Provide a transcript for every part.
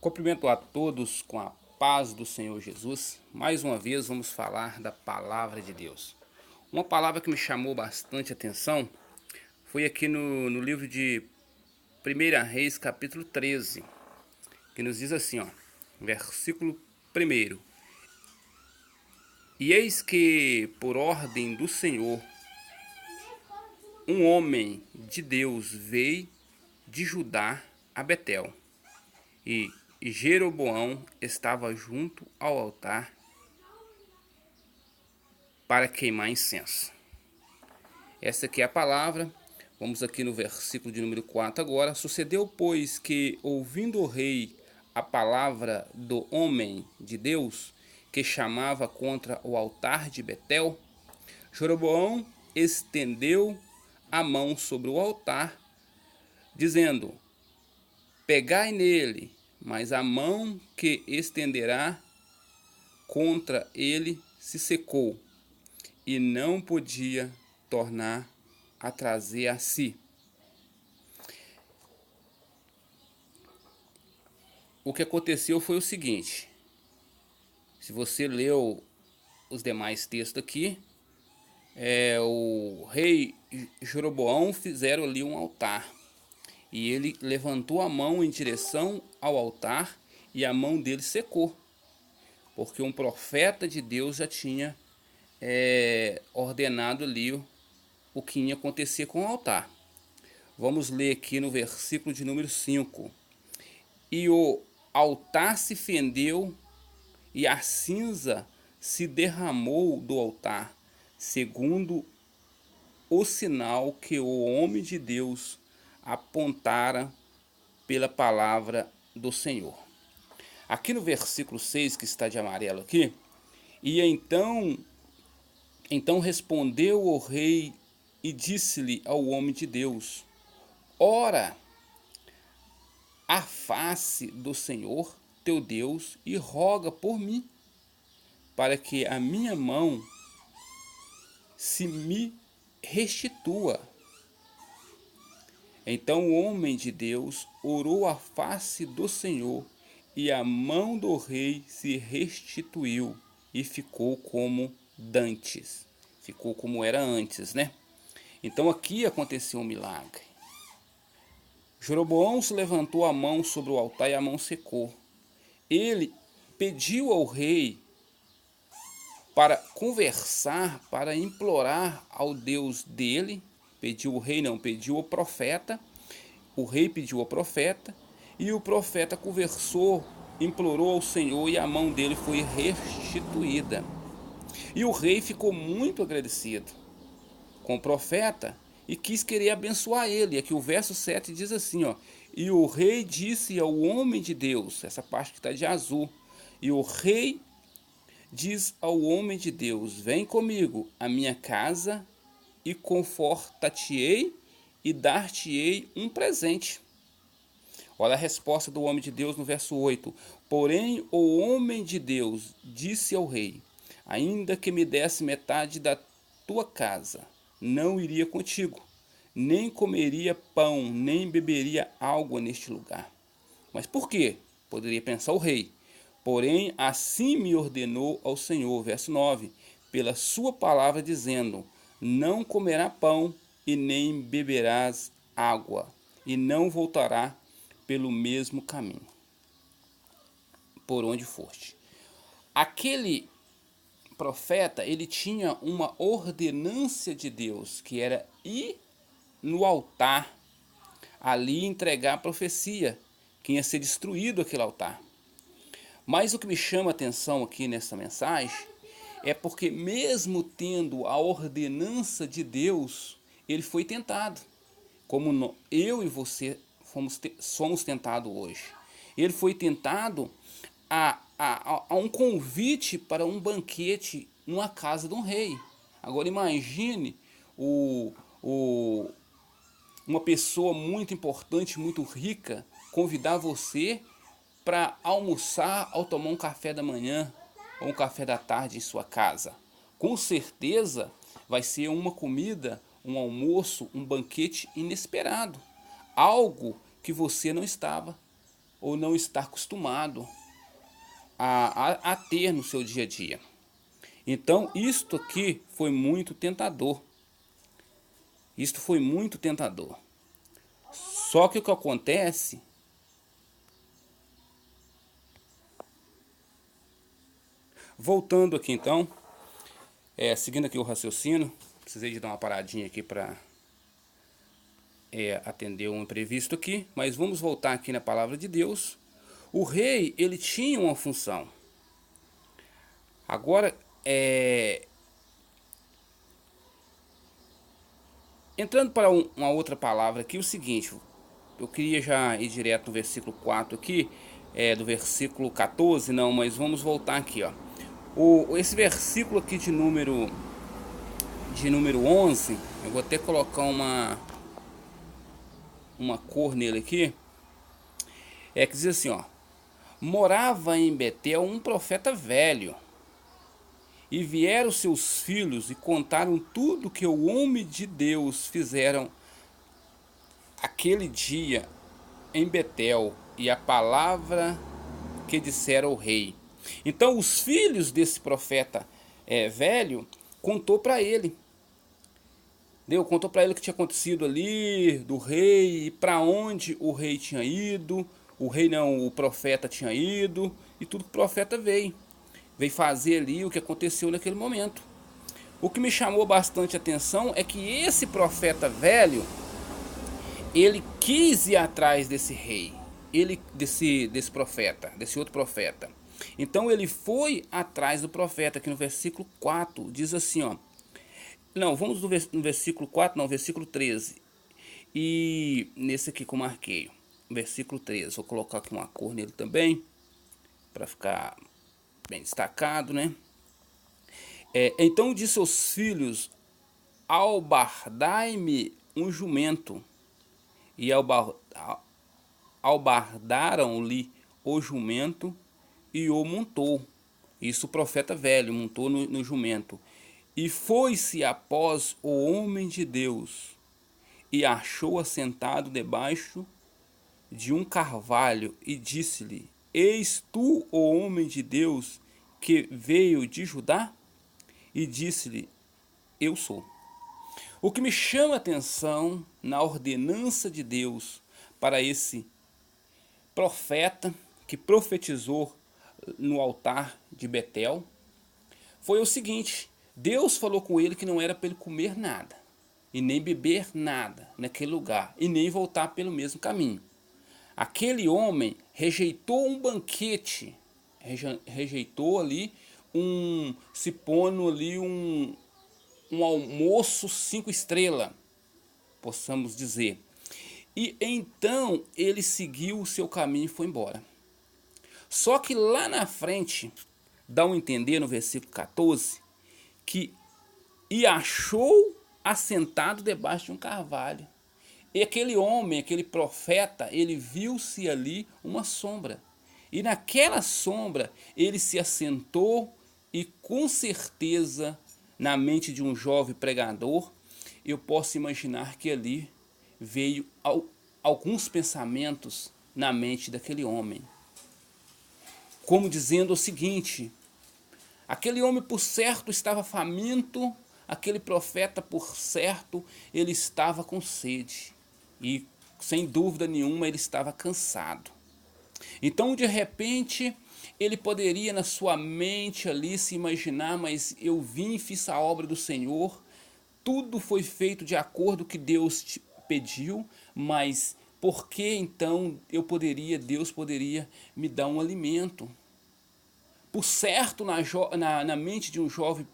Cumprimento a todos com a paz do Senhor Jesus. Mais uma vez vamos falar da palavra de Deus. Uma palavra que me chamou bastante atenção foi aqui no livro de 1 Reis, capítulo 13, que nos diz assim, versículo 1. E eis que, por ordem do Senhor, um homem de Deus veio de Judá a Betel, e Jeroboão estava junto ao altar para queimar incenso. Essa aqui é a palavra. Vamos aqui no versículo de número 4 agora. Sucedeu, pois, que, ouvindo o rei a palavra do homem de Deus, que chamava contra o altar de Betel, Jeroboão estendeu a mão sobre o altar, dizendo: pegai nele. Mas a mão que estenderá contra ele se secou, e não podia tornar a trazer a si. O que aconteceu foi o seguinte: se você leu os demais textos aqui, o rei Jeroboão fizeram ali um altar, e ele levantou a mão em direção ao altar, e a mão dele secou, porque um profeta de Deus já tinha ordenado ali o que ia acontecer com o altar. Vamos ler aqui no versículo de número 5. E o altar se fendeu, e a cinza se derramou do altar, segundo o sinal que o homem de Deus apontara pela palavra do Senhor. Aqui no versículo 6, que está de amarelo aqui, e então respondeu o rei e disse-lhe ao homem de Deus: ora a face do Senhor teu Deus e roga por mim, para que a minha mão se me restitua. Então o homem de Deus orou à face do Senhor, e a mão do rei se restituiu e ficou como dantes. Ficou como era antes, né? Então aqui aconteceu um milagre. Jeroboão se levantou a mão sobre o altar e a mão secou. Ele pediu ao rei para conversar, para implorar ao Deus dele. Pediu o rei, não, pediu o profeta. O rei pediu ao profeta, e o profeta conversou, implorou ao Senhor, e a mão dele foi restituída. E o rei ficou muito agradecido com o profeta e quis querer abençoar ele. Aqui o verso 7 diz assim, e o rei disse ao homem de Deus, essa parte que está de azul, e o rei diz ao homem de Deus: vem comigo à minha casa e confortar-te-ei e dar-te-ei um presente. Olha a resposta do homem de Deus no verso 8. Porém o homem de Deus disse ao rei: ainda que me desse metade da tua casa, não iria contigo, nem comeria pão, nem beberia água neste lugar. Mas por quê? Poderia pensar o rei. Porém assim me ordenou ao Senhor, verso 9, pela sua palavra, dizendo: não comerá pão e nem beberás água, e não voltará pelo mesmo caminho por onde foste. Aquele profeta, ele tinha uma ordenância de Deus, que era ir no altar, ali entregar a profecia, que ia ser destruído aquele altar. Mas o que me chama a atenção aqui nessa mensagem é porque, mesmo tendo a ordenança de Deus, ele foi tentado, como eu e você somos tentados hoje. Ele foi tentado a um convite para um banquete numa casa de um rei. Agora imagine uma pessoa muito importante, muito rica, convidar você para almoçar ou tomar um café da manhã ou um café da tarde em sua casa. Com certeza vai ser uma comida, um almoço, um banquete inesperado. Algo que você não estava ou não está acostumado a ter no seu dia a dia. Então, isto aqui foi muito tentador. Isto foi muito tentador. Só que o que acontece, voltando aqui então, seguindo aqui o raciocínio, precisei de dar uma paradinha aqui para atender um imprevisto aqui, mas vamos voltar aqui na palavra de Deus. O rei, ele tinha uma função. Agora, entrando para uma outra palavra aqui, o seguinte, eu queria já ir direto no versículo 4 aqui, do versículo 14, não, mas vamos voltar aqui, ó. Esse versículo aqui de número 11, eu vou até colocar uma cor nele aqui, que diz assim, ó: morava em Betel um profeta velho, e vieram seus filhos e contaram tudo que o homem de Deus fizeram aquele dia em Betel, e a palavra que dissera o rei. Então os filhos desse profeta velho contou para ele. Contou para ele o que tinha acontecido ali, do rei, e para onde o rei tinha ido, o profeta tinha ido, e tudo que o profeta veio fazer ali o que aconteceu naquele momento. O que me chamou bastante atenção é que esse profeta velho, ele quis ir atrás desse rei, desse profeta, desse outro profeta. Então ele foi atrás do profeta, que no versículo 4 diz assim, ó. Não, vamos no versículo 4, não, versículo 13. E nesse aqui que eu marquei, versículo 13, vou colocar aqui uma cor nele também, para ficar bem destacado, né? Então disse aos filhos: albardai-me um jumento. E albardaram-lhe o jumento e o montou. Isso o profeta velho montou no jumento. E foi-se após o homem de Deus, e achou assentado debaixo de um carvalho, e disse-lhe: eis tu o homem de Deus que veio de Judá? E disse-lhe: eu sou. O que me chama a atenção na ordenança de Deus para esse profeta que profetizou no altar de Betel foi o seguinte: Deus falou com ele que não era para ele comer nada e nem beber nada naquele lugar e nem voltar pelo mesmo caminho. Aquele homem rejeitou um banquete, rejeitou ali se pondo ali um almoço 5 estrelas, possamos dizer. E então ele seguiu o seu caminho e foi embora. Só que lá na frente, dá um entender no versículo 14, que e achou assentado debaixo de um carvalho. E aquele homem, aquele profeta, ele viu-se ali uma sombra. E naquela sombra ele se assentou, e com certeza, na mente de um jovem pregador, eu posso imaginar que ali veio alguns pensamentos na mente daquele homem. Como dizendo o seguinte: aquele homem por certo estava faminto, aquele profeta por certo ele estava com sede. E sem dúvida nenhuma ele estava cansado. Então de repente ele poderia na sua mente ali se imaginar: mas eu vim e fiz a obra do Senhor, tudo foi feito de acordo com o que Deus pediu, mas por que então Deus poderia me dar um alimento? Por certo, na mente de um jovem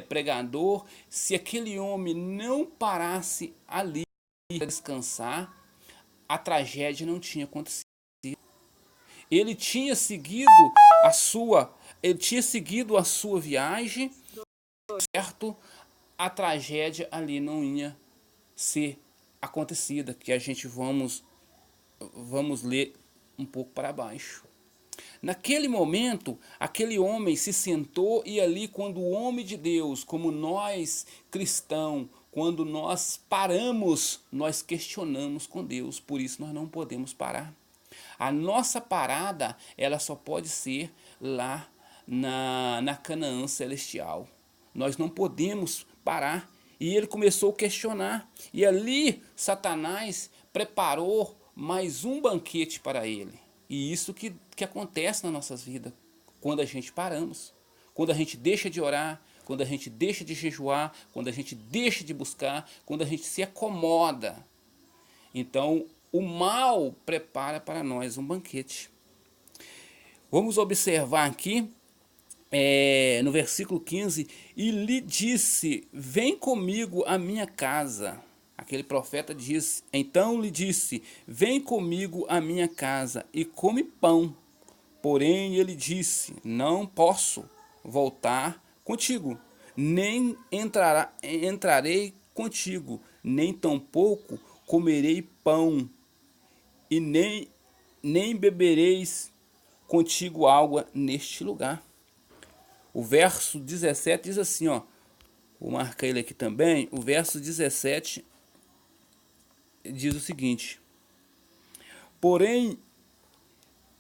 pregador, se aquele homem não parasse ali para descansar, a tragédia não tinha acontecido. Ele tinha seguido a sua viagem, certo? A tragédia ali não ia ser acontecida, que a gente vamos ler um pouco para baixo. Naquele momento, aquele homem se sentou, e ali, quando o homem de Deus, como nós cristãos, quando nós paramos, nós questionamos com Deus. Por isso nós não podemos parar. A nossa parada, ela só pode ser lá na Canaã celestial. Nós não podemos parar. E ele começou a questionar. E ali Satanás preparou mais um banquete para ele. E isso que acontece nas nossas vidas, quando a gente paramos. Quando a gente deixa de orar, quando a gente deixa de jejuar, quando a gente deixa de buscar, quando a gente se acomoda. Então, o mal prepara para nós um banquete. Vamos observar aqui, no versículo 15, e lhe disse, vem comigo à minha casa. Aquele profeta diz, então lhe disse, vem comigo à minha casa e come pão. Porém ele disse, não posso voltar contigo, nem entrarei contigo, nem tampouco comerei pão, e nem bebereis contigo água neste lugar. O verso 17 diz assim, ó, vou marcar ele aqui também, o verso 17 diz o seguinte, porém,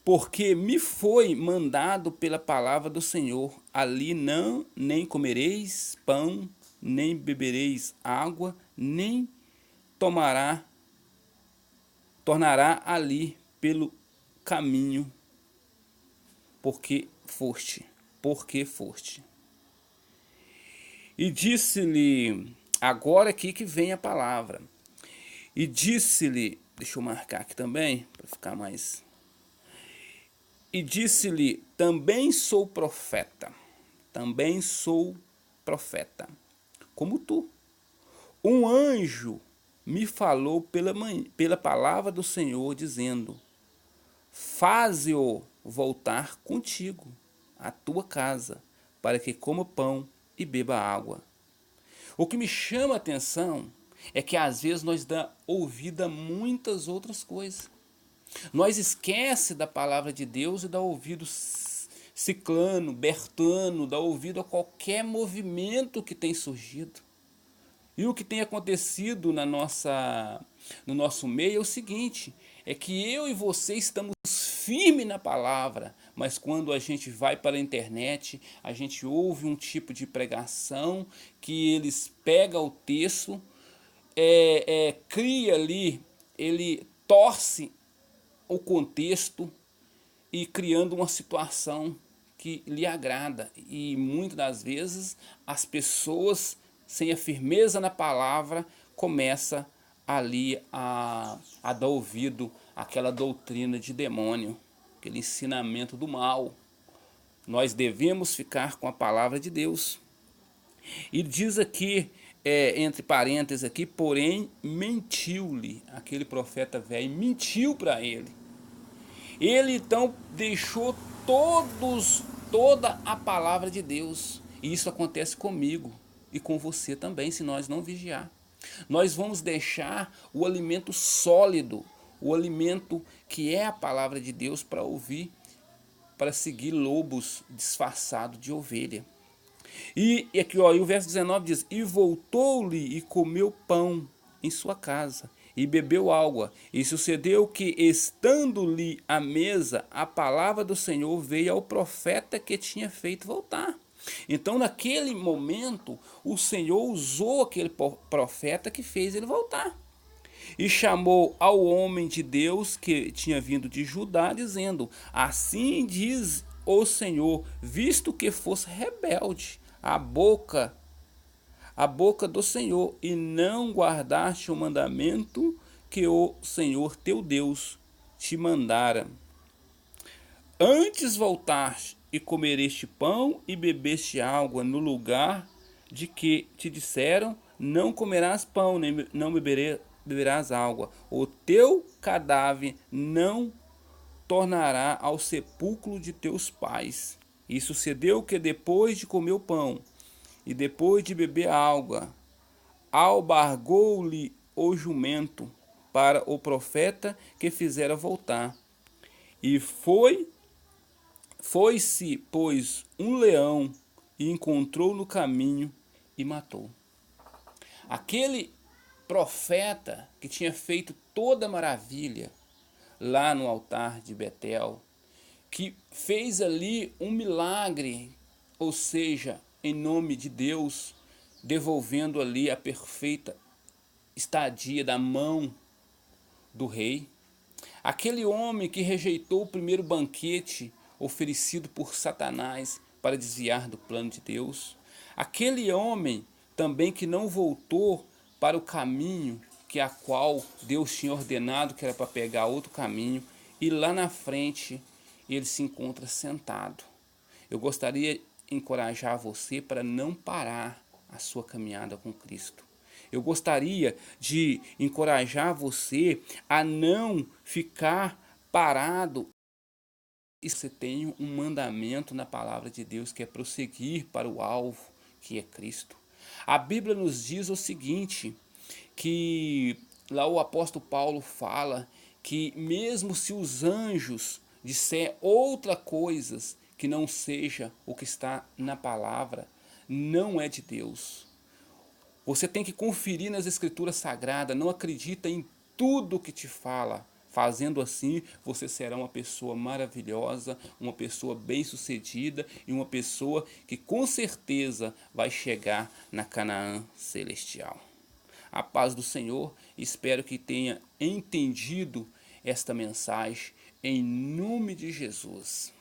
porque me foi mandado pela palavra do Senhor, ali não, nem comereis pão, nem bebereis água, nem tornará ali pelo caminho, porque foste. E disse-lhe, agora aqui que vem a palavra, e disse-lhe, deixa eu marcar aqui também, para ficar mais... E disse-lhe, também sou profeta, como tu. Um anjo me falou pela palavra do Senhor, dizendo, faze-o voltar contigo à tua casa, para que coma pão e beba água. O que me chama a atenção é que às vezes nós damos ouvido a muitas outras coisas. Nós esquece da palavra de Deus e dá ouvido ciclano, bertano, dá ouvido a qualquer movimento que tem surgido. E o que tem acontecido no nosso meio é o seguinte, é que eu e você estamos firmes na palavra, mas quando a gente vai para a internet, a gente ouve um tipo de pregação que eles pegam o texto, cria ali, ele torce o contexto e criando uma situação que lhe agrada. E muitas das vezes as pessoas sem a firmeza na palavra começam ali a dar ouvido àquela doutrina de demônio, aquele ensinamento do mal. Nós devemos ficar com a palavra de Deus. E diz aqui, entre parênteses aqui, porém mentiu-lhe, aquele profeta velho mentiu para ele. Ele então deixou toda a palavra de Deus. E isso acontece comigo e com você também, se nós não vigiar. Nós vamos deixar o alimento sólido, o alimento que é a palavra de Deus para ouvir, para seguir lobos disfarçados de ovelha. E aqui, ó, e o verso 19 diz, e voltou-lhe e comeu pão em sua casa, e bebeu água. E sucedeu que, estando-lhe à mesa, a palavra do Senhor veio ao profeta que tinha feito voltar. Então, naquele momento, o Senhor usou aquele profeta que fez ele voltar. E chamou ao homem de Deus que tinha vindo de Judá, dizendo, assim diz o Senhor, visto que fosse rebelde a boca do Senhor, e não guardaste o mandamento que o Senhor teu Deus te mandara. Antes voltaste e comereste pão e bebeste água no lugar de que te disseram, não comerás pão, nem não beberás água. O teu cadáver não tornará ao sepulcro de teus pais. E sucedeu que depois de comer o pão e depois de beber água, albargou-lhe o jumento para o profeta que fizera voltar. E foi-se, pois, um leão e encontrou no caminho e matou. Aquele profeta que tinha feito toda maravilha, lá no altar de Betel, que fez ali um milagre, ou seja, em nome de Deus, devolvendo ali a perfeita estadia da mão do rei. Aquele homem que rejeitou o primeiro banquete oferecido por Satanás para desviar do plano de Deus. Aquele homem também que não voltou para o caminho que a qual Deus tinha ordenado, que era para pegar outro caminho, e lá na frente ele se encontra sentado. Eu gostaria de encorajar você para não parar a sua caminhada com Cristo. Eu gostaria de encorajar você a não ficar parado. E você tem um mandamento na palavra de Deus que é prosseguir para o alvo, que é Cristo. A Bíblia nos diz o seguinte, que lá o apóstolo Paulo fala que mesmo se os anjos disser outra coisas que não seja o que está na palavra, não é de Deus. Você tem que conferir nas escrituras sagradas, não acredita em tudo que te fala. Fazendo assim, você será uma pessoa maravilhosa, uma pessoa bem-sucedida e uma pessoa que com certeza vai chegar na Canaã celestial. A paz do Senhor, espero que tenha entendido esta mensagem em nome de Jesus.